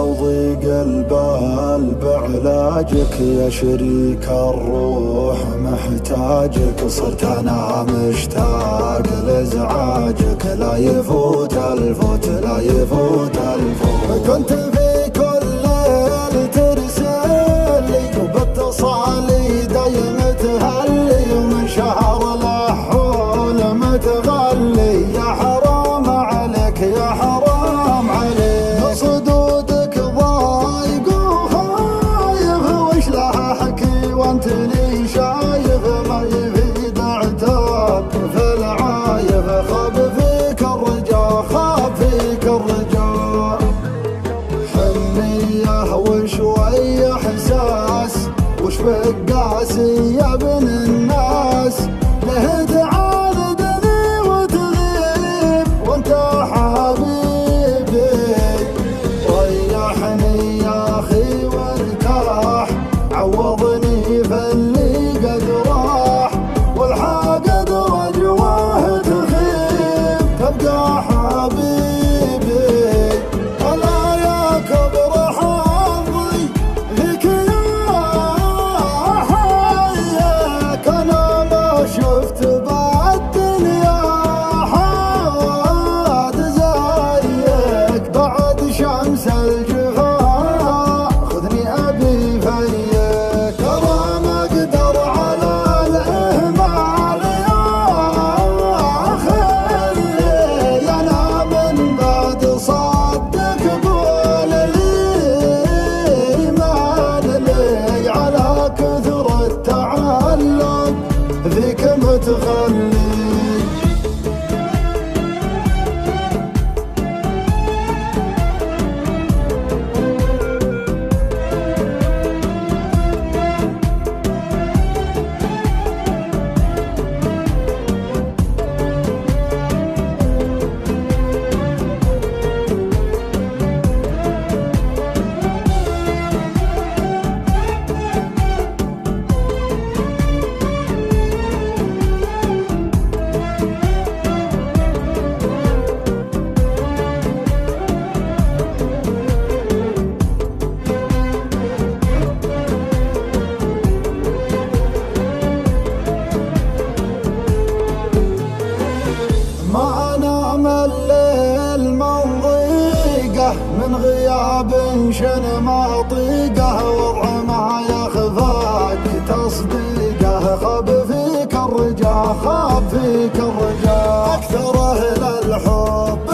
وضيق البال بعلاجك يا شريك الروح محتاجك. صرت انا مشتاق لازعاجك، لا يفوت الفوت لا يفوت الفوت. كنت في كل ليل ترسلي وباتصالي دايم تهلي، ومن شهر الحول متغلي. يا حرام عليك يا حرام عليك، صدودك ضايق وخايف وش لها حكي وانت لي شايف. ما يفيد اعتاب في العايف، خاب فيك الرجا خاب فيك الرجا. حنية وشوي احساس وش بقاسي يا ابن الناس. له تعاندني وتغيب وانت حبيبي، ريحني يا اخي وارتاح. عوضني فاللي قد راح، والحاقد رجواه تخيب تبقى حبيبي. الا يا كبر حظي فيك يا حيك، انا ما شفت بالدنيا حاد زيك. بعد شمس الجفا خذني ابي فيك، ترى ما اقدر على الاهمال يا خلي. انا من بعد صدق قول لي ما لي، على كثر التعلق ذيك متخلي. ما انام الليل من ضيقه، من غياب شن ما طيقه. وضع ما يخفاك تصديقه، خاب فيك الرجا خاب فيك الرجا. اكثر اهل الحب